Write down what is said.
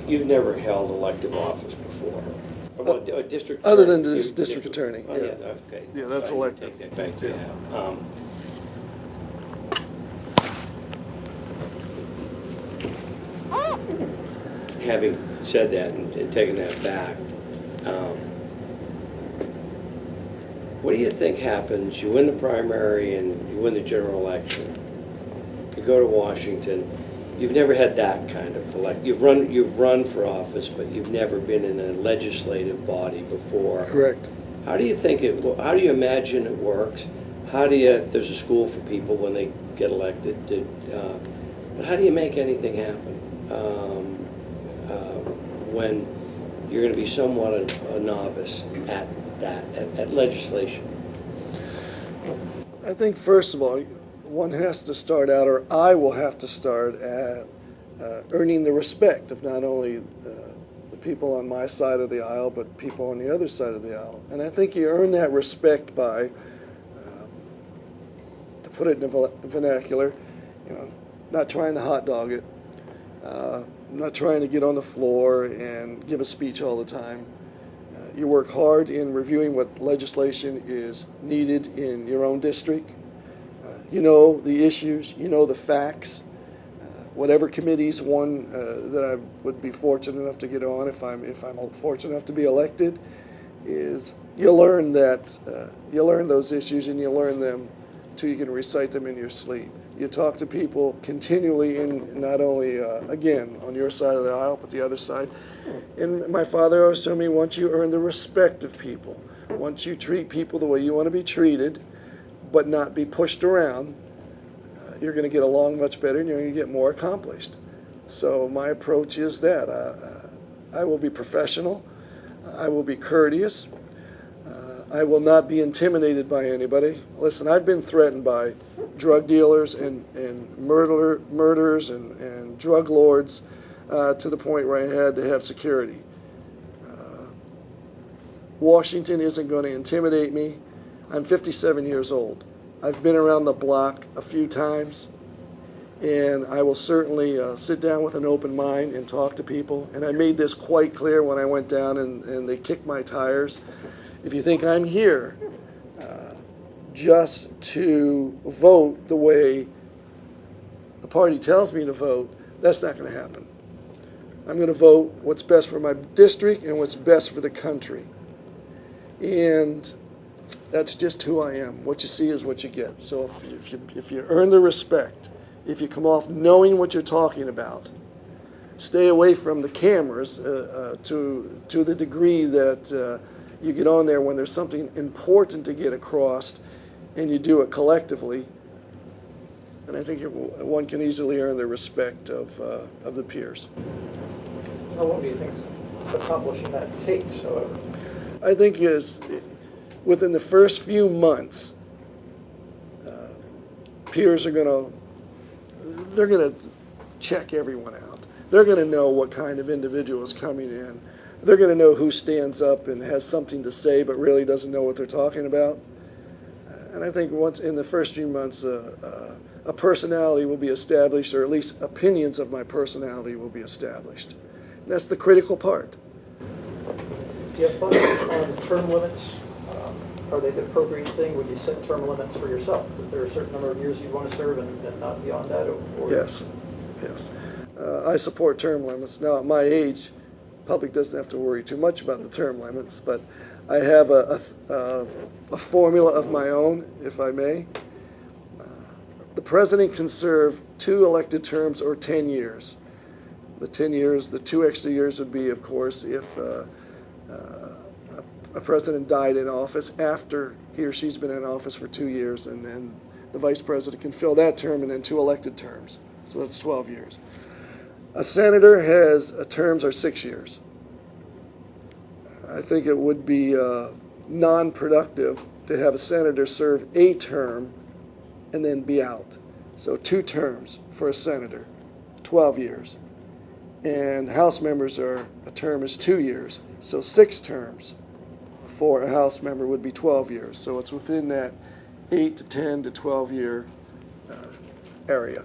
You've never held elective office before? Well, a district Other attorney. than this district attorney, Oh, yeah. okay. Yeah, that's Sorry, elected. Take that back, Yeah. yeah. Having said that and taken that back, what do you think happens? You win the primary and you win the general election. You go to Washington. You've never had that kind of You've run for office, but you've never been in a legislative body before. Correct. How do you think how do you imagine it works? How do you, there's a school for people when they get elected, but how do you make anything happen when you're going to be somewhat a novice at that, at legislation? I think, first of all, one has to start out, or I will have to start at earning the respect of not only the people on my side of the aisle, but people on the other side of the aisle. And I think you earn that respect by, to put it in the vernacular, not trying to hot dog it, not trying to get on the floor and give a speech all the time. You work hard in reviewing what legislation is needed in your own district. You know the issues, you know the facts. Whatever committees that I would be fortunate enough to get on, if I'm fortunate enough to be elected, is you learn those issues and you learn them till you can recite them in your sleep. You talk to people continually, in not only again on your side of the aisle, but the other side. And my father always told me, once you earn the respect of people, once you treat people the way you want to be treated, but not be pushed around, you're going to get along much better and you're going to get more accomplished. So my approach is that I will be professional, I will be courteous, I will not be intimidated by anybody. Listen, I've been threatened by drug dealers and murderers and drug lords to the point where I had to have security. Washington isn't going to intimidate me. I'm 57 years old. I've been around the block a few times, and I will certainly sit down with an open mind and talk to people. And I made this quite clear when I went down and they kicked my tires. If you think I'm here just to vote the way the party tells me to vote, that's not going to happen. I'm going to vote what's best for my district and what's best for the country. And that's just who I am. What you see is what you get. So if you earn the respect, if you come off knowing what you're talking about, stay away from the cameras to the degree that you get on there when there's something important to get across and you do it collectively. And I think one can easily earn the respect of the peers. How long do you think accomplishing that takes, however? I think is within the first few months, peers are going to check everyone out. They're going to know what kind of individual is coming in. They're going to know who stands up and has something to say but really doesn't know what they're talking about. And I think once in the first few months, a personality will be established, or at least opinions of my personality will be established. And that's the critical part. Do you have thoughts on term limits? Are they the appropriate thing? Would you set term limits for yourself? That there are a certain number of years you want to serve and not beyond that? Or Yes. I support term limits. Now, at my age, public doesn't have to worry too much about the term limits, but I have a formula of my own, if I may. The president can serve 2 elected terms or 10 years. The 10 years, the 2 extra years would be, of course, if a president died in office after he or she's been in office for 2 years, and then the vice president can fill that term and then 2 elected terms. So that's 12 years. A senator has terms are 6 years. I think it would be non-productive to have a senator serve a term and then be out. So 2 terms for a senator, 12 years. And House members a term is 2 years. So 6 terms for a House member would be 12 years. So it's within that 8 to 10 to 12 year area.